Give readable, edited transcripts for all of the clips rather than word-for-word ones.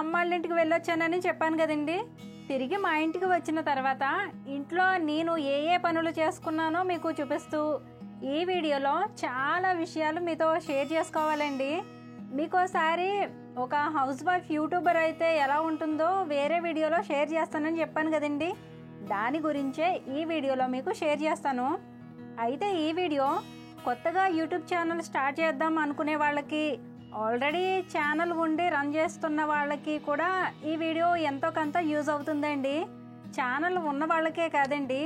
అమ్మాళ్ళ ఇంటికి వెళ్ళొచ్చానని చెప్పాను కదండి. తిరిగి మా ఇంటికి వచ్చిన తర్వాత ఇంట్లో నేను ఏ ఏ పనులు చేసుకున్నానో మీకు చూపిస్తూ ఈ వీడియోలో చాలా విషయాలు మీతో షేర్ చేసుకోవాలండి. మీకోసారి ఒక హౌస్ వైఫ్ యూట్యూబర్ అయితే ఎలా ఉంటుందో వేరే వీడియోలో షేర్ చేస్తానని చెప్పాను కదండి. దాని గురించే ఈ వీడియోలో మీకు షేర్ చేస్తాను. అయితే ఈ వీడియో కొత్తగా యూట్యూబ్ ఛానల్ స్టార్ట్ చేద్దాం అనుకునే వాళ్ళకి, ఆల్రెడీ ఛానల్ ఉండి రన్ చేస్తున్న వాళ్ళకి కూడా ఈ వీడియో ఎంతో కొంత యూజ్ అవుతుందండి. ఛానల్ ఉన్న వాళ్ళకే కాదండి,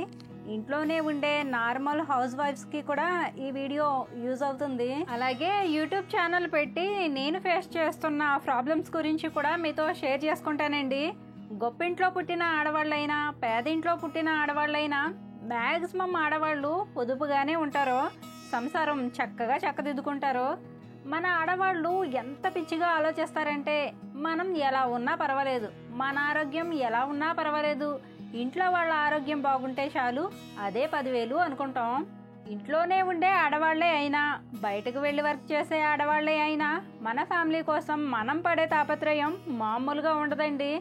ఇంట్లోనే ఉండే నార్మల్ హౌస్ వైఫ్స్కి కూడా ఈ వీడియో యూజ్ అవుతుంది. అలాగే యూట్యూబ్ ఛానల్ పెట్టి నేను ఫేస్ చేస్తున్న ప్రాబ్లమ్స్ గురించి కూడా మీతో షేర్ చేసుకుంటానండి. గొప్పింట్లో పుట్టిన ఆడవాళ్ళైనా, పేదింట్లో పుట్టిన ఆడవాళ్ళైనా మ్యాక్సిమం ఆడవాళ్ళు పొదుపుగానే ఉంటారు, సంసారం చక్కగా చక్కదిద్దుకుంటారు. మన ఆడవాళ్ళు ఎంత పిచ్చిగా ఆలోచిస్తారంటే, మనం ఎలా ఉన్నా పర్వాలేదు, మన ఆరోగ్యం ఎలా ఉన్నా పర్వాలేదు, ఇంట్లో వాళ్ళ ఆరోగ్యం బాగుంటే చాలు, అదే 10,000 అనుకుంటాం. ఇంట్లోనే ఉండే ఆడవాళ్లే అయినా, బయటకు వెళ్ళి వర్క్ చేసే ఆడవాళ్లే అయినా మన ఫ్యామిలీ కోసం మనం పడే తాపత్రయం మామూలుగా ఉండదండి.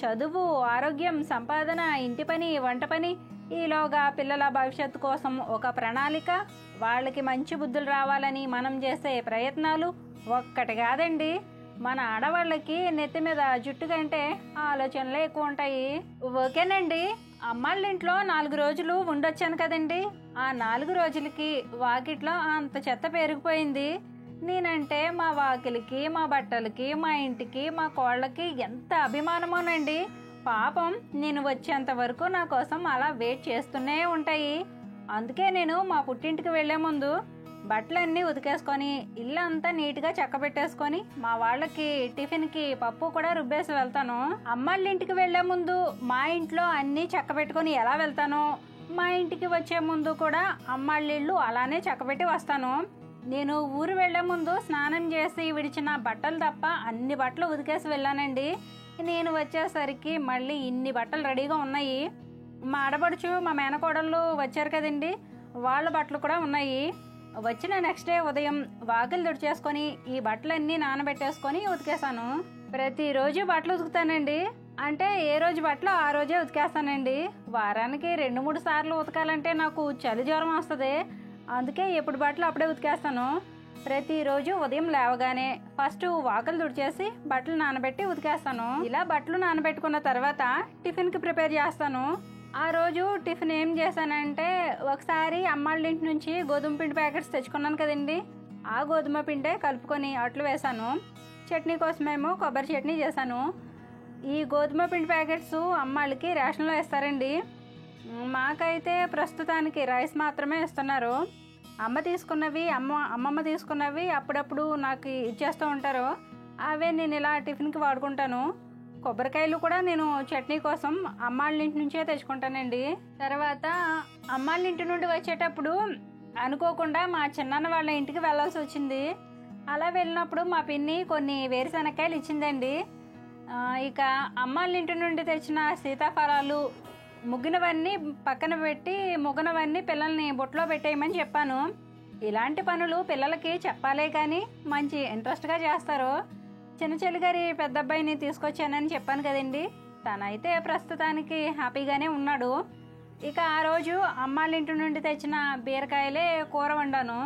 చదువు, ఆరోగ్యం, సంపాదన, ఇంటి పని, వంట పని, ఈలోగా పిల్లల భవిష్యత్తు కోసం ఒక ప్రణాళిక, వాళ్ళకి మంచి బుద్ధులు రావాలని మనం చేసే ప్రయత్నాలు ఒక్కటి కాదండి. మన ఆడవాళ్ళకి నెత్తి మీద జుట్టు కంటే ఆలోచనలే ఎక్కువ ఉంటాయి. ఓకేనండి, అమ్మాళ్ళ ఇంట్లో 4 రోజులు ఉండొచ్చాను కదండి. ఆ 4 రోజులకి వాకిట్లో అంత చెత్త పెరిగిపోయింది. నేనంటే మా వాకిలికి, మా బట్టలకి, మా ఇంటికి, మా కోళ్ళకి ఎంత అభిమానమోనండి. పాపం నేను వచ్చేంత వరకు నా కోసం అలా వెయిట్ చేస్తూనే ఉంటాయి. అందుకే నేను మా పుట్టింటికి వెళ్లే ముందు బట్టలన్నీ ఉతికేసుకొని ఇల్లంతా నీట్గా చక్క పెట్టేసుకొని మా వాళ్ళకి టిఫిన్కి పప్పు కూడా రుబ్బేసి వెళ్తాను. అమ్మాళ్ళ ఇంటికి వెళ్లే ముందు మా ఇంట్లో అన్నీ చక్క పెట్టుకొని ఎలా వెళ్తానో, మా ఇంటికి వచ్చే ముందు కూడా అమ్మాళ్ళ ఇళ్ళు అలానే చక్కబెట్టి వస్తాను. నేను ఊరు వెళ్లే ముందు స్నానం చేసి విడిచిన బట్టలు తప్ప అన్ని బట్టలు ఉతికేసి వెళ్ళానండి. నేను వచ్చేసరికి మళ్ళీ ఇన్ని బట్టలు రెడీగా ఉన్నాయి. మా ఆడపడుచు, మా మేనకోడళ్ళు వచ్చారు కదండి, వాళ్ళ బట్టలు కూడా ఉన్నాయి. వచ్చిన నెక్స్ట్ డే ఉదయం వాకిలు తుడిచేసుకొని ఈ బట్టలన్నీ నానబెట్టేసుకొని ఉతికేసాను. ప్రతిరోజు బట్టలు ఉతుకుతానండి. అంటే ఏ రోజు బట్టలు ఆ రోజే ఉతికేస్తానండి. వారానికి 2-3 సార్లు ఉతకాలంటే నాకు చలి జ్వరం వస్తుంది. అందుకే ఎప్పుడు బట్టలు అప్పుడే ఉతికేస్తాను. ప్రతిరోజు ఉదయం లేవగానే ఫస్ట్ వాకిలు తుడిచేసి బట్టలు నానబెట్టి ఉతికేస్తాను. ఇలా బట్టలు నానబెట్టుకున్న తర్వాత టిఫిన్కి ప్రిపేర్ చేస్తాను. ఆ రోజు టిఫిన్ ఏం చేశానంటే, ఒకసారి అమ్మాళ్ళ ఇంటి నుంచి గోధుమ పిండి ప్యాకెట్స్ తెచ్చుకున్నాను కదండి, ఆ గోధుమ పిండే కలుపుకొని అట్లు వేసాను. చట్నీ కోసమేమో కొబ్బరి చట్నీ చేశాను. ఈ గోధుమ పిండి ప్యాకెట్స్ అమ్మాళ్ళకి రేషన్లో ఇస్తారండి. మాకైతే ప్రస్తుతానికి రైస్ మాత్రమే ఇస్తున్నారు. అమ్మమ్మ తీసుకున్నవి అప్పుడప్పుడు నాకు ఇచ్చేస్తూ ఉంటారు. అవే నేను ఇలా టిఫిన్కి వాడుకుంటాను. కొబ్బరికాయలు కూడా నేను చట్నీ కోసం అమ్మాళ్ళ ఇంటి నుంచే తెచ్చుకుంటానండి. తర్వాత అమ్మాళ్ళ ఇంటి నుండి వచ్చేటప్పుడు అనుకోకుండా మా చిన్నాన్న వాళ్ళ ఇంటికి వెళ్ళాల్సి వచ్చింది. అలా వెళ్ళినప్పుడు మా పిన్ని కొన్ని వేరుశనక్కాయలు ఇచ్చిందండి. ఇక అమ్మాళ్ళ ఇంటి నుండి తెచ్చిన సీతాఫలాలు ముగ్గినవన్నీ పక్కన పెట్టి, ముగ్గనవన్నీ పిల్లల్ని బొట్లో పెట్టేయమని చెప్పాను. ఇలాంటి పనులు పిల్లలకి చెప్పాలే కానీ మంచి ఇంట్రెస్ట్గా చేస్తారు. చిన్న చెల్లిగారి పెద్ద అబ్బాయిని తీసుకొచ్చానని చెప్పాను కదండి, తనైతే ప్రస్తుతానికి హ్యాపీగానే ఉన్నాడు. ఇక ఆ రోజు అమ్మాళ్ళ ఇంటి నుండి తెచ్చిన బీరకాయలే కూర వండాను.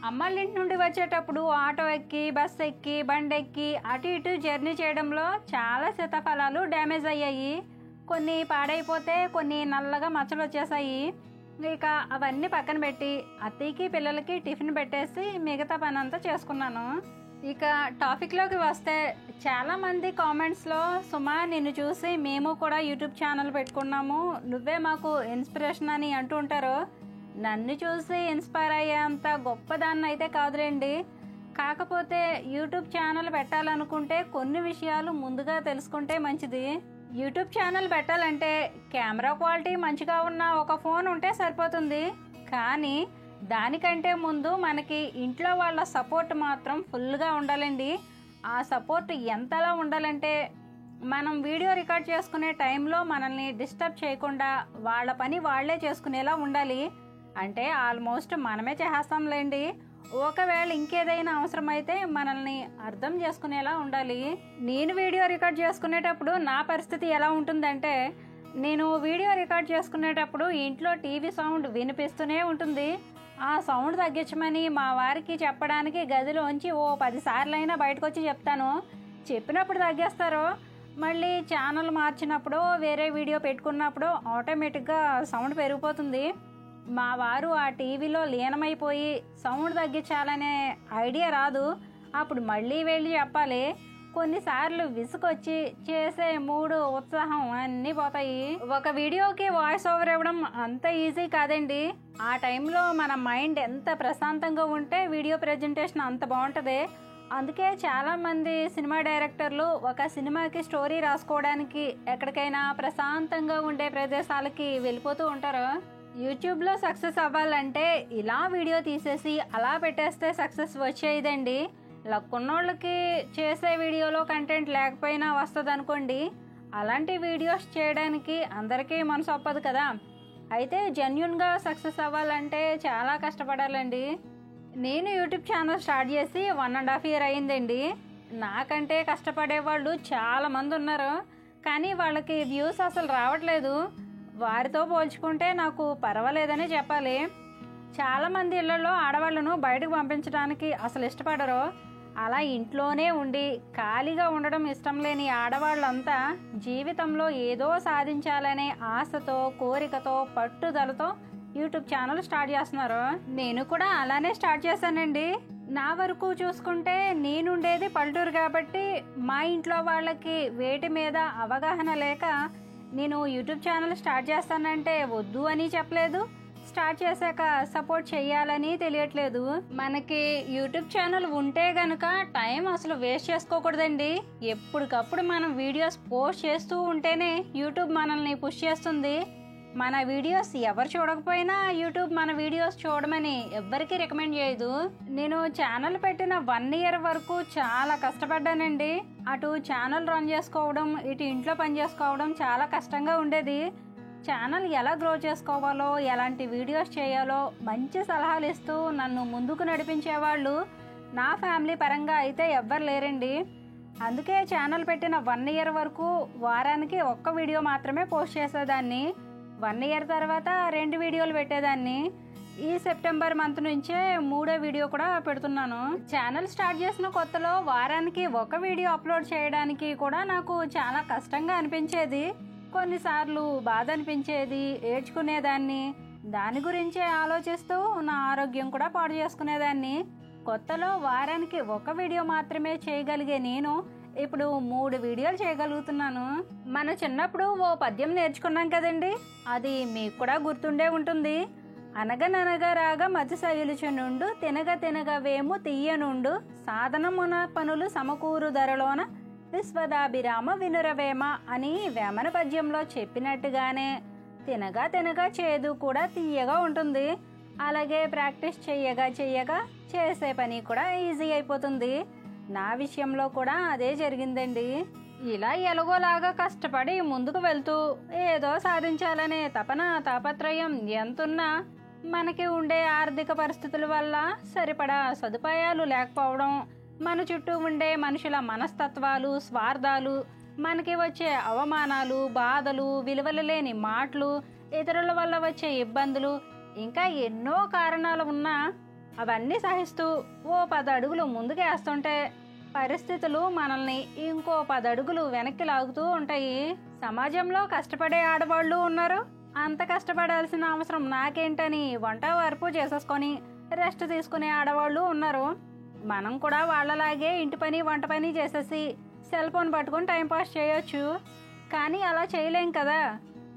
అమ్మాళ్ళ ఇంటి నుండి వచ్చేటప్పుడు ఆటో ఎక్కి, బస్ ఎక్కి, బండి ఎక్కి అటు ఇటు జర్నీ చేయడంలో చాలా సీతాఫలాలు డ్యామేజ్ అయ్యాయి. కొన్ని పాడైపోతే కొన్ని నల్లగా మచ్చలు వచ్చేసాయి. ఇక అవన్నీ పక్కన పెట్టి అత్తయ్యకి పిల్లలకి టిఫిన్ పెట్టేసి మిగతా పని అంతా చేసుకున్నాను. ఇక టాపిక్లోకి వస్తే, చాలామంది కామెంట్స్లో సుమా నిన్ను చూసి మేము కూడా యూట్యూబ్ ఛానల్ పెట్టుకున్నాము, నువ్వే మాకు ఇన్స్పిరేషన్ అని అంటూ ఉంటారు. నన్ను చూసి ఇన్స్పైర్ అయ్యేంత గొప్పదాన్ని అయితే కాదులేండి. కాకపోతే యూట్యూబ్ ఛానల్ పెట్టాలనుకుంటే కొన్ని విషయాలు ముందుగా తెలుసుకుంటే మంచిది. యూట్యూబ్ ఛానల్ పెట్టాలంటే కెమెరా క్వాలిటీ మంచిగా ఉన్న ఒక ఫోన్ ఉంటే సరిపోతుంది. కానీ దానికంటే ముందు మనకి ఇంట్లో వాళ్ళ సపోర్ట్ మాత్రం ఫుల్గా ఉండాలండి. ఆ సపోర్ట్ ఎంతలా ఉండాలంటే, మనం వీడియో రికార్డ్ చేసుకునే టైంలో మనల్ని డిస్టర్బ్ చేయకుండా వాళ్ళ పని వాళ్లే చేసుకునేలా ఉండాలి. అంటే ఆల్మోస్ట్ మనమే చేస్తాంలేండి. ఒకవేళ ఇంకేదైనా అవసరమైతే మనల్ని అర్థం చేసుకునేలా ఉండాలి. నేను వీడియో రికార్డ్ చేసుకునేటప్పుడు నా పరిస్థితి ఎలా ఉంటుందంటే, నేను వీడియో రికార్డ్ చేసుకునేటప్పుడు ఇంట్లో టీవీ సౌండ్ వినిపిస్తూనే ఉంటుంది. ఆ సౌండ్ తగ్గించమని మా వారికి చెప్పడానికి గదిలోంచి 10 సార్లైనా బయటకు వచ్చి చెప్తాను. చెప్పినప్పుడు తగ్గేస్తారు. మళ్ళీ ఛానల్ మార్చినప్పుడు వేరే వీడియో పెట్టుకున్నప్పుడు ఆటోమేటిక్గా సౌండ్ పెరిగిపోతుంది. మా వారు ఆ టీవీలో లీనమైపోయి సౌండ్ తగ్గించాలనే ఐడియా రాదు. అప్పుడు మళ్ళీ వెళ్ళి చెప్పాలి. కొన్నిసార్లు విసుకొచ్చి చేసే మూడు, ఉత్సాహం అన్నీ పోతాయి. ఒక వీడియోకి వాయిస్ ఓవర్ ఇవ్వడం అంత ఈజీ కాదండి. ఆ టైంలో మన మైండ్ ఎంత ప్రశాంతంగా ఉంటే వీడియో ప్రజెంటేషన్ అంత బాగుంటుంది. అందుకే చాలామంది సినిమా డైరెక్టర్లు ఒక సినిమాకి స్టోరీ రాసుకోవడానికి ఎక్కడికైనా ప్రశాంతంగా ఉండే ప్రదేశాలకి వెళ్ళిపోతూ ఉంటారు. యూట్యూబ్లో సక్సెస్ అవ్వాలంటే ఇలా వీడియో తీసేసి అలా పెట్టేస్తే సక్సెస్ వచ్చేదండి. లక్కున్నోళ్ళకి చేసే వీడియోలో కంటెంట్ లేకపోయినా వస్తుంది అనుకోండి. అలాంటి వీడియోస్ చేయడానికి అందరికీ మనసు ఒప్పదు కదా. అయితే జెన్యూన్గా సక్సెస్ అవ్వాలంటే చాలా కష్టపడాలండి. నేను యూట్యూబ్ ఛానల్ స్టార్ట్ చేసి 1.5 year అయిందండి. నాకంటే కష్టపడే వాళ్ళు చాలామంది ఉన్నారు, కానీ వాళ్ళకి వ్యూస్ అసలు రావట్లేదు. వారితో పోల్చుకుంటే నాకు పర్వాలేదని చెప్పాలి. చాలామంది ఇళ్లలో ఆడవాళ్ళను బయటకు పంపించడానికి అసలు ఇష్టపడరు. అలా ఇంట్లోనే ఉండి ఖాళీగా ఉండడం ఇష్టం లేని ఆడవాళ్ళంతా జీవితంలో ఏదో సాధించాలనే ఆశతో, కోరికతో, పట్టుదలతో యూట్యూబ్ ఛానల్ స్టార్ట్ చేస్తున్నారు. నేను కూడా అలానే స్టార్ట్ చేశానండి. నా వరకు చూసుకుంటే నేనుండేది పల్లెటూరు కాబట్టి మా ఇంట్లో వాళ్ళకి వేటి మీద అవగాహన లేక నేను యూట్యూబ్ ఛానల్ స్టార్ట్ చేస్తానంటే వద్దు అని చెప్పలేదు, స్టార్ట్ చేశాక సపోర్ట్ చేయాలని తెలియట్లేదు. మనకి యూట్యూబ్ ఛానల్ ఉంటే గనక టైం అసలు వేస్ట్ చేసుకోకూడదండి. ఎప్పటికప్పుడు మనం వీడియోస్ పోస్ట్ చేస్తూ ఉంటేనే యూట్యూబ్ మనల్ని పుష్ చేస్తుంది. మన వీడియోస్ ఎవరు చూడకపోయినా యూట్యూబ్ మన వీడియోస్ చూడమని ఎవ్వరికీ రికమెండ్ చేయదు. నేను ఛానల్ పెట్టిన 1 year వరకు చాలా కష్టపడ్డానండి. అటు ఛానల్ రన్ చేసుకోవడం, ఇటు ఇంట్లో పని చేసుకోవడం చాలా కష్టంగా ఉండేది. ఛానల్ ఎలా గ్రో చేసుకోవాలో, ఎలాంటి వీడియోస్ చేయాలో మంచి సలహాలు ఇస్తూ నన్ను ముందుకు నడిపించేవాళ్ళు నా ఫ్యామిలీ పరంగా అయితే ఎవ్వరు లేరండి. అందుకే ఛానల్ పెట్టిన 1 year వరకు వారానికి ఒక్క వీడియో మాత్రమే పోస్ట్ చేసేదాన్ని. 1 year తర్వాత 2 వీడియోలు పెట్టేదాన్ని. ఈ సెప్టెంబర్ మంత్ నుంచే 3వ వీడియో కూడా పెడుతున్నాను. ఛానల్ స్టార్ట్ చేసిన కొత్తలో వారానికి ఒక వీడియో అప్లోడ్ చేయడానికి కూడా నాకు చాలా కష్టంగా అనిపించేది. కొన్నిసార్లు బాధ అనిపించేది, ఏడ్చుకునేదాన్ని. దాని గురించే ఆలోచిస్తూ నా ఆరోగ్యం కూడా పాడు చేసుకునేదాన్ని. కొత్తలో వారానికి ఒక వీడియో మాత్రమే చేయగలిగే నేను ఇప్పుడు 3 వీడియోలు చేయగలుగుతున్నాను. మన చిన్నప్పుడు ఓ పద్యం నేర్చుకున్నాం కదండి, అది మీకు కూడా గుర్తుండే ఉంటుంది. అనగననగా రాగా మతిశైలుచునుండు, తినగ తినగ వేము తీయనుండు, సాధనమున పనులు సమకూరు ధరలోన విశ్వదాభిరామ వినురవేమ అని వేమన పద్యంలో చెప్పినట్టుగానే తినగా తినగా చేదు కూడా తీయగా ఉంటుంది. అలాగే ప్రాక్టీస్ చెయ్యగా చెయ్యగా చేసే పని కూడా ఈజీ అయిపోతుంది. నా విషయంలో కూడా అదే జరిగిందండి. ఇలా ఎలాగోలాగా కష్టపడి ముందుకు వెళ్తూ ఏదో సాధించాలనే తపన, తాపత్రయం ఎంతున్నా మనకి ఉండే ఆర్థిక పరిస్థితుల వల్ల సరిపడా సదుపాయాలు లేకపోవడం, మన చుట్టూ ఉండే మనుషుల మనస్తత్వాలు, స్వార్థాలు, మనకి వచ్చే అవమానాలు, బాధలు, విలువలు లేని మాటలు, ఇతరుల వల్ల వచ్చే ఇబ్బందులు, ఇంకా ఎన్నో కారణాలు ఉన్నా అవన్నీ సహిస్తూ ఓ 10 అడుగులు ముందుకేస్తుంటే పరిస్థితులు మనల్ని ఇంకో 10 అడుగులు వెనక్కి లాగుతూ ఉంటాయి. సమాజంలో కష్టపడే ఆడవాళ్ళు ఉన్నారు. అంత కష్టపడాల్సిన అవసరం నాకేంటని వంట వరపు చేసేసుకొని రెస్ట్ తీసుకునే ఆడవాళ్ళు ఉన్నారు. మనం కూడా వాళ్ళలాగే ఇంటి పని, వంట పని చేసేసి సెల్ ఫోన్ పట్టుకొని టైంపాస్ చేయొచ్చు. కానీ అలా చేయలేం కదా.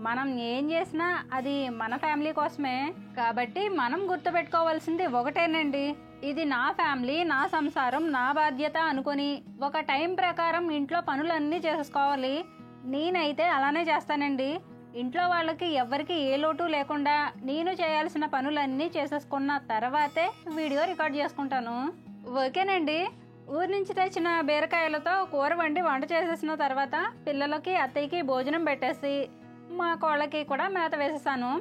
మనం ఏం చేసినా అది మన ఫ్యామిలీ కోసమే. కాబట్టి మనం గుర్తుపెట్టుకోవాల్సింది ఒకటేనండి, ఇది నా ఫ్యామిలీ, నా సంసారం, నా బాధ్యత అనుకొని ఒక టైం ప్రకారం ఇంట్లో పనులన్నీ చేసుకోవాలి. నేనైతే అలానే చేస్తానండి. ఇంట్లో వాళ్ళకి ఎవరికి ఏ లోటు లేకుండా నేను చేయాల్సిన పనులన్నీ చేసేసుకున్న తర్వాతే వీడియో రికార్డ్ చేసుకుంటాను. ఓకేనండి. ఊరి నుంచి తెచ్చిన బీరకాయలతో కూర వండి వంట చేసేసిన తర్వాత పిల్లలకి, అత్తయ్యకి భోజనం పెట్టేసి మా కోళ్ళకి కూడా మేత వేసేసాను.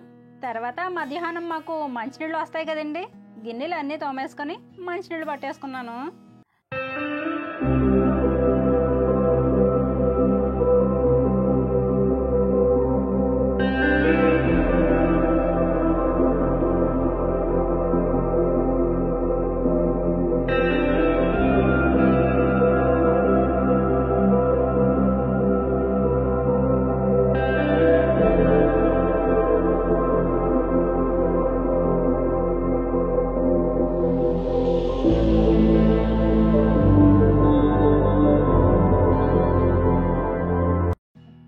తర్వాత మధ్యాహ్నం మాకు మంచినీళ్ళు వస్తాయి కదండి, గిన్నెలు అన్నీ తోమేసుకొని మంచినీళ్ళు పట్టేసుకున్నాను.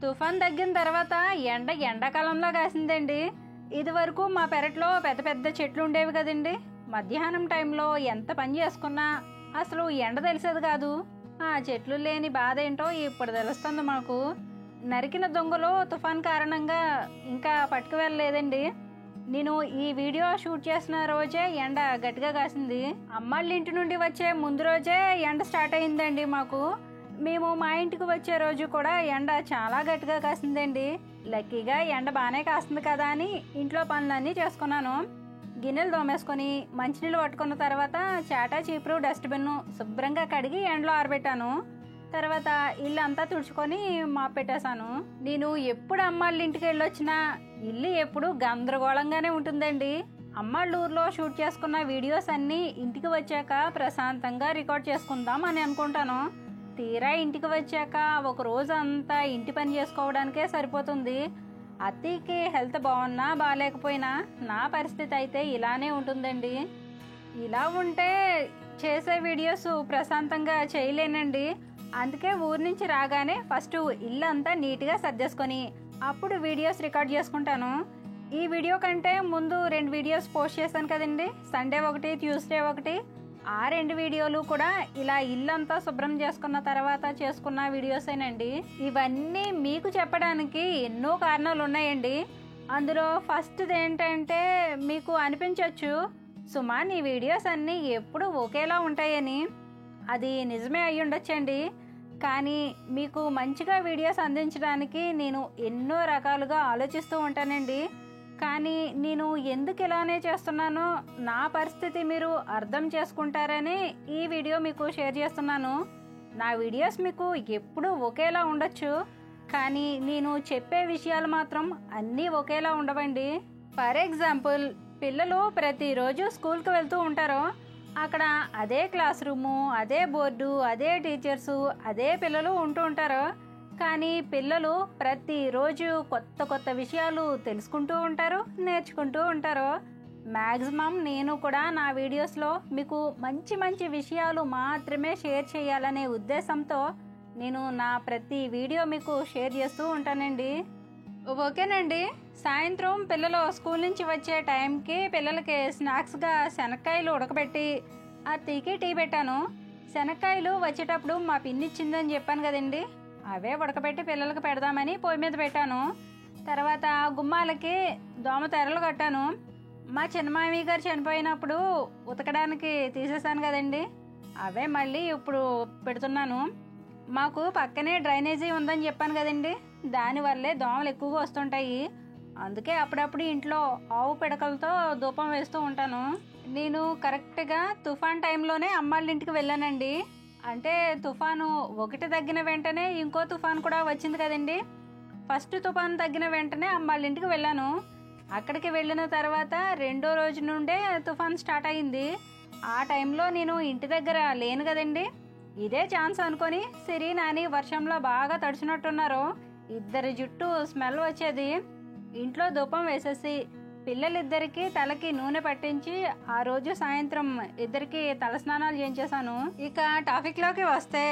తుఫాన్ తగ్గిన తర్వాత ఎండాకాలంలో కాసిందండి. ఇది వరకు మా పెరట్లో పెద్ద పెద్ద చెట్లు ఉండేవి కదండి. మధ్యాహ్నం టైంలో ఎంత పని చేసుకున్నా అసలు ఎండ తెలిసేది కాదు. ఆ చెట్లు లేని బాధ ఏంటో ఇప్పుడు తెలుస్తుంది మాకు. నరికిన దొంగలు తుఫాన్ కారణంగా ఇంకా పట్టుకు వెళ్ళలేదండి. నేను ఈ వీడియో షూట్ చేసిన రోజే ఎండ గట్టిగా కాసింది. అమ్మాళ్ళ ఇంటి నుండి వచ్చే ముందు రోజే ఎండ స్టార్ట్ అయిందండి మాకు. మేము మా ఇంటికి వచ్చే రోజు కూడా ఎండ చాలా గట్టిగా కాసిందండి. లక్కీగా ఎండ బాగానే కాస్తుంది కదా అని ఇంట్లో పనులన్నీ చేసుకున్నాను. గిన్నెలు తోమేసుకొని మంచినీళ్ళు పట్టుకున్న తర్వాత చాటా చీపురు డస్ట్బిన్ శుభ్రంగా కడిగి ఎండలో ఆరబెట్టాను. తర్వాత ఇల్లు అంతా తుడుచుకొని మాప్ పెట్టేశాను. నేను ఎప్పుడు అమ్మాళ్ళ ఇంటికి వెళ్ళొచ్చినా ఇల్లు ఎప్పుడు గందరగోళంగానే ఉంటుందండి. అమ్మాళ్ళ ఊర్లో షూట్ చేసుకున్న వీడియోస్ అన్నీ ఇంటికి వచ్చాక ప్రశాంతంగా రికార్డ్ చేసుకుందాం అని అనుకుంటాను. తీరా ఇంటికి వచ్చాక ఒక రోజు అంతా ఇంటి పని చేసుకోవడానికే సరిపోతుంది. అత్తయ్యకి హెల్త్ బాగున్నా బాగాలేకపోయినా నా పరిస్థితి అయితే ఇలానే ఉంటుందండి. ఇలా ఉంటే చేసే వీడియోస్ ప్రశాంతంగా చేయలేనండి. అందుకే ఊరి నుంచి రాగానే ఫస్ట్ ఇల్లు అంతా నీట్గా సర్దేసుకొని అప్పుడు వీడియోస్ రికార్డ్ చేసుకుంటాను. ఈ వీడియో కంటే ముందు 2 వీడియోస్ పోస్ట్ చేశాను కదండి, సండే ఒకటి ట్యూస్డే ఒకటి. ఆ 2 వీడియోలు కూడా ఇలా ఇల్లంతా శుభ్రం చేసుకున్న తర్వాత చేసుకున్న వీడియోసేనండి. ఇవన్నీ మీకు చెప్పడానికి ఎన్నో కారణాలు ఉన్నాయండి. అందులో ఫస్ట్ది ఏంటంటే, మీకు అనిపించవచ్చు సుమా నీ వీడియోస్ అన్నీ ఎప్పుడు ఒకేలా ఉంటాయని. అది నిజమే అయి ఉండొచ్చండి. కానీ మీకు మంచిగా వీడియోస్ అందించడానికి నేను ఎన్నో రకాలుగా ఆలోచిస్తూ ఉంటానండి. కానీ నేను ఎందుకు ఇలానే చేస్తున్నానో నా పరిస్థితి మీరు అర్థం చేసుకుంటారని ఈ వీడియో మీకు షేర్ చేస్తున్నాను. నా వీడియోస్ మీకు ఎప్పుడూ ఒకేలా ఉండొచ్చు, కానీ నేను చెప్పే విషయాలు మాత్రం అన్నీ ఒకేలా ఉండవండి. ఫర్ ఎగ్జాంపుల్, పిల్లలు ప్రతిరోజు స్కూల్కి వెళ్తూ ఉంటారు. అక్కడ అదే క్లాస్ రూము, అదే బోర్డు, అదే టీచర్సు, అదే పిల్లలు ఉంటూ ఉంటారు. కానీ పిల్లలు ప్రతిరోజు కొత్త కొత్త విషయాలు తెలుసుకుంటూ ఉంటారు, నేర్చుకుంటూ ఉంటారు. మ్యాక్సిమం నేను కూడా నా వీడియోస్లో మీకు మంచి మంచి విషయాలు మాత్రమే షేర్ చేయాలనే ఉద్దేశంతో నేను నా ప్రతి వీడియో మీకు షేర్ చేస్తూ ఉంటానండి. ఓకేనండి. సాయంత్రం పిల్లలు స్కూల్ నుంచి వచ్చే టైంకి పిల్లలకి స్నాక్స్గా శనక్కాయలు ఉడకబెట్టి అత్తయ్యకి టీ పెట్టాను. శనక్కాయలు వచ్చేటప్పుడు మా పిన్ని ఇచ్చిందని చెప్పాను కదండి, అవే ఉడకబెట్టి పిల్లలకి పెడదామని పొయ్యి మీద పెట్టాను. తర్వాత గుమ్మాలకి దోమ తెరలు కట్టాను. మా చిన్నమామి గారు చనిపోయినప్పుడు ఉతకడానికి తీసేసాను కదండి, అవే మళ్ళీ ఇప్పుడు పెడుతున్నాను. మాకు పక్కనే డ్రైనేజీ ఉందని చెప్పాను కదండి, దానివల్లే దోమలు ఎక్కువగా వస్తుంటాయి. అందుకే అప్పుడప్పుడు ఇంట్లో ఆవు పిడకలతో ధూపం వేస్తూ ఉంటాను. నేను కరెక్ట్గా తుఫాన్ టైంలోనే అమ్మాళ్ళ ఇంటికి వెళ్ళానండి. అంటే తుఫాను ఒకటి తగ్గిన వెంటనే ఇంకో తుఫాన్ కూడా వచ్చింది కదండి. ఫస్ట్ తుఫాను తగ్గిన వెంటనే అమ్మాళ్ళ ఇంటికి వెళ్ళాను. అక్కడికి వెళ్ళిన తర్వాత 2వ రోజు నుండే తుఫాన్ స్టార్ట్ అయింది. ఆ టైంలో నేను ఇంటి దగ్గర లేను కదండి. ఇదే ఛాన్స్ అనుకొని సిరి నాని వర్షంలో బాగా తడిచినట్టున్నారు. ఇద్దరి జుట్టు స్మెల్ వచ్చేది. ఇంట్లో ధూపం వేసేసి పిల్లలిద్దరికి తలకి నూనె పట్టించి ఆ రోజు సాయంత్రం ఇద్దరికి తలస్నానాలు చేయించేశాను. ఇక టాపిక్లోకి వస్తే,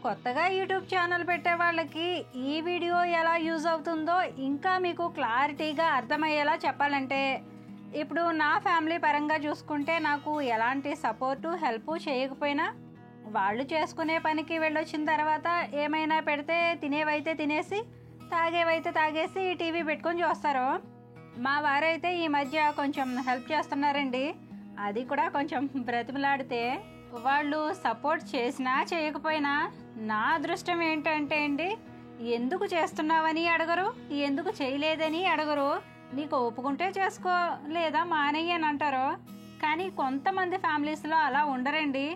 కొత్తగా యూట్యూబ్ ఛానల్ పెట్టే వాళ్ళకి ఈ వీడియో ఎలా యూజ్ అవుతుందో ఇంకా మీకు క్లారిటీగా అర్థమయ్యేలా చెప్పాలంటే, ఇప్పుడు నా ఫ్యామిలీ పరంగా చూసుకుంటే నాకు ఎలాంటి సపోర్టు హెల్ప్ చేయకపోయినా వాళ్ళు చేసుకునే పనికి వెళ్ళొచ్చిన తర్వాత ఏమైనా పెడితే తినేవైతే తినేసి తాగేవైతే తాగేసి టీవీ పెట్టుకొని చూస్తారు. మా వారైతే ఈ మధ్య కొంచెం హెల్ప్ చేస్తున్నారండి. అది కూడా కొంచెం బ్రతిమలాడితే. వాళ్ళు సపోర్ట్ చేసినా చేయకపోయినా నా అదృష్టం ఏంటంటే అండి, ఎందుకు చేస్తున్నావని అడగరు, ఎందుకు చేయలేదని అడగరు. నీకు ఒప్పుకుంటే చేసుకో లేదా మానేయి అని అంటారు. కానీ కొంతమంది ఫ్యామిలీస్లో అలా ఉండరండి.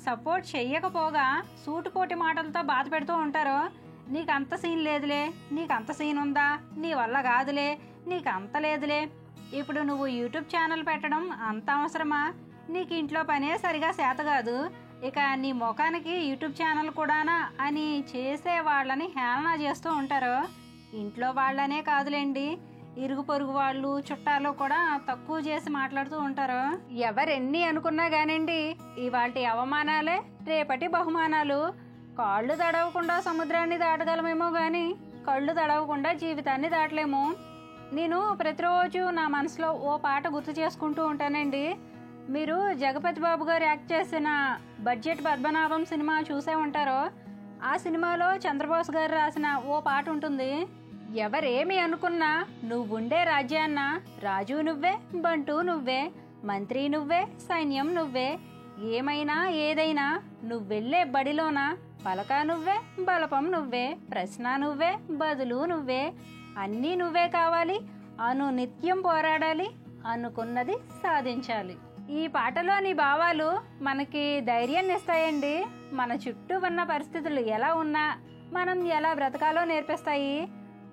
సపోర్ట్ చెయ్యకపోగా సూటుపోటి మాటలతో బాధ పెడుతూ ఉంటారు. నీకు అంత సీన్ లేదులే, నీకు అంత సీన్ ఉందా, నీ వల్ల కాదులే, నీకు అంత లేదులే, ఇప్పుడు నువ్వు యూట్యూబ్ ఛానల్ పెట్టడం అంత అవసరమా, నీకు ఇంట్లో పనే సరిగా చేత కాదు, ఇక నీ ముఖానికి యూట్యూబ్ ఛానల్ కూడానా అని చేసే వాళ్ళని హేళన చేస్తూ ఉంటారు. ఇంట్లో వాళ్ళనే కాదులేండి, ఇరుగు పొరుగు వాళ్ళు, చుట్టాలు కూడా తక్కువ చేసి మాట్లాడుతూ ఉంటారు. ఎవరెన్ని అనుకున్నా కానండి, ఇవాల్టి అవమానాలే రేపటి బహుమానాలు. కాళ్ళు తడవకుండా సముద్రాన్ని దాటగలమేమో కానీ కళ్ళు తడవకుండా జీవితాన్ని దాటలేము. నేను ప్రతిరోజు నా మనసులో ఓ పాట గుర్తు చేసుకుంటూ ఉంటానండి. మీరు జగపతి బాబు గారు యాక్ట్ చేసిన బడ్జెట్ పద్మనాభం సినిమా చూసే ఉంటారో, ఆ సినిమాలో చంద్రబోస్ గారు రాసిన ఓ పాట ఉంటుంది. ఎవరేమి అనుకున్నా నువ్వుండే రాజ్యాన్న రాజు నువ్వే, బంటూ నువ్వే, మంత్రి నువ్వే, సైన్యం నువ్వే, ఏమైనా ఏదైనా నువ్వెళ్ళే బడిలోన పలక నువ్వే, బలపం నువ్వే, ప్రశ్న నువ్వే, బదులు నువ్వే, అన్నీ నువ్వే కావాలి, అను నిత్యం పోరాడాలి, అనుకున్నది సాధించాలి. ఈ పాటలోని భావాలు మనకి ధైర్యాన్ని ఇస్తాయండి. మన చుట్టూ ఉన్న పరిస్థితులు ఎలా ఉన్నా మనం ఎలా బ్రతకాలో నేర్పిస్తాయి.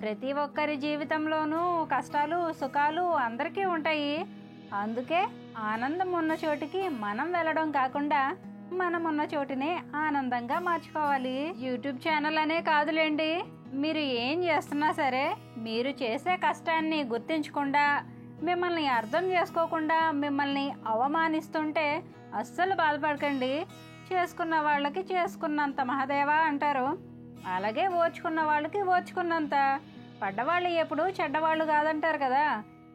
ప్రతి ఒక్కరి జీవితంలోనూ కష్టాలు సుఖాలు అందరికీ ఉంటాయి. అందుకే ఆనందం ఉన్న చోటికి మనం వెళ్ళడం కాకుండా మనం ఉన్న చోటునే ఆనందంగా మార్చుకోవాలి. యూట్యూబ్ ఛానల్ అనే కాదులేండి, మీరు ఏం చేస్తున్నా సరే మీరు చేసే కష్టాన్ని గుర్తించకుండా, మిమ్మల్ని అర్థం చేసుకోకుండా మిమ్మల్ని అవమానిస్తుంటే అస్సలు బాధపడకండి. చేసుకున్న వాళ్ళకి చేసుకున్నంత మహాదేవా అంటారు. అలాగే ఓర్చుకున్న వాళ్ళకి ఓర్చుకున్నంత. పడ్డవాళ్ళు ఎప్పుడు చెడ్డవాళ్ళు కాదంటారు కదా.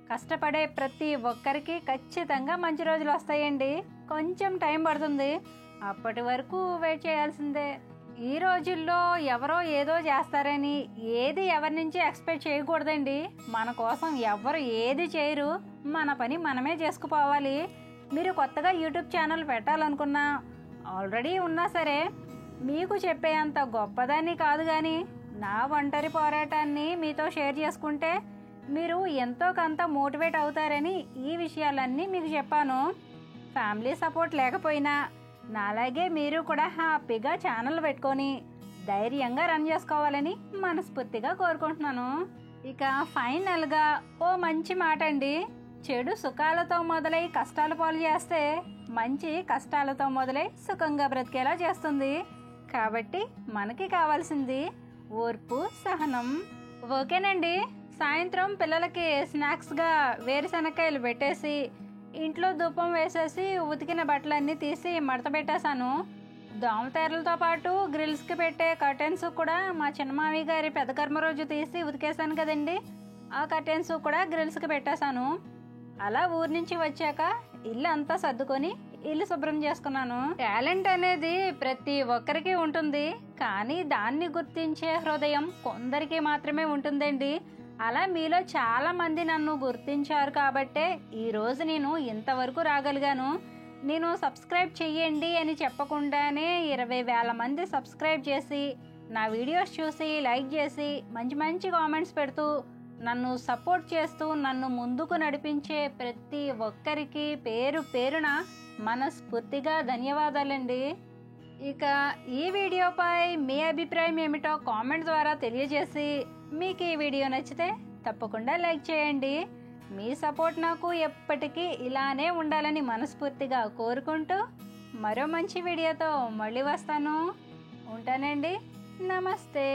కష్టపడే ప్రతి ఒక్కరికి ఖచ్చితంగా మంచి రోజులు వస్తాయండి. కొంచెం టైం పడుతుంది, అప్పటి వరకు వెయిట్ చేయాల్సిందే. ఈ రోజుల్లో ఎవరో ఏదో చేస్తారని ఏది ఎవరి నుంచి ఎక్స్పెక్ట్ చేయకూడదండి. మన కోసం ఎవరు ఏది చేయరు, మన పని మనమే చేసుకుపోవాలి. మీరు కొత్తగా యూట్యూబ్ ఛానల్ పెట్టాలనుకున్నా, ఆల్రెడీ ఉన్నా సరే, మీకు చెప్పే అంత గొప్పదాన్ని కాదు, కానీ నా ఒంటరి పోరాటాన్ని మీతో షేర్ చేసుకుంటే మీరు ఎంతో కొంత మోటివేట్ అవుతారని ఈ విషయాలన్నీ మీకు చెప్పాను. ఫ్యామిలీ సపోర్ట్ లేకపోయినా నాలాగే మీరు కూడా హ్యాపీగా ఛానల్ పెట్టుకొని ధైర్యంగా రన్ చేసుకోవాలని మనస్ఫూర్తిగా కోరుకుంటున్నాను. ఇక ఫైనల్గా ఓ మంచి మాట అండి. చెడు సుఖాలతో మొదలై కష్టాల పాలు చేస్తే మంచి కష్టాలతో మొదలై సుఖంగా బ్రతికేలా చేస్తుంది. కాబట్టి మనకి కావాల్సింది ఓర్పు, సహనం. ఓకేనండి. సాయంత్రం పిల్లలకి స్నాక్స్గా వేరుశనక్కాయలు పెట్టేసి ఇంట్లో ధూపం వేసేసి ఉతికిన బట్టలన్నీ తీసి మడత పెట్టేశాను. దోమతెరలతో పాటు గ్రిల్స్కి పెట్టే కర్టెన్స్ కూడా మా చిన్నమామి గారి పెద్ద కర్మ రోజు తీసి ఉతికేసాను కదండి, ఆ కర్టెన్స్ కూడా గ్రిల్స్కి పెట్టేశాను. అలా ఊరి నుంచి వచ్చాక ఇల్లు అంతా సర్దుకొని ఇల్లు శుభ్రం చేసుకున్నాను. టాలెంట్ అనేది ప్రతి ఒక్కరికి ఉంటుంది, కానీ దాన్ని గుర్తించే హృదయం కొందరికి మాత్రమే ఉంటుందండి. అలా మీలో చాలా మంది నన్ను గుర్తించారు కాబట్టే ఈరోజు నేను ఇంతవరకు రాగలిగాను. నేను సబ్స్క్రైబ్ చెయ్యండి అని చెప్పకుండానే 20,000 మంది సబ్స్క్రైబ్ చేసి నా వీడియోస్ చూసి లైక్ చేసి మంచి మంచి కామెంట్స్ పెడుతూ నన్ను సపోర్ట్ చేస్తూ నన్ను ముందుకు నడిపించే ప్రతి ఒక్కరికి పేరు పేరున మనస్ఫూర్తిగా ధన్యవాదాలండి. ఇక ఈ వీడియోపై మీ అభిప్రాయం ఏమిటో కామెంట్ ద్వారా తెలియజేసి, మీకు ఈ వీడియో నచ్చితే తప్పకుండా లైక్ చేయండి. మీ సపోర్ట్ నాకు ఎప్పటికీ ఇలానే ఉండాలని మనస్ఫూర్తిగా కోరుకుంటూ మరో మంచి వీడియోతో మళ్ళీ వస్తాను. ఉంటానండి. నమస్తే.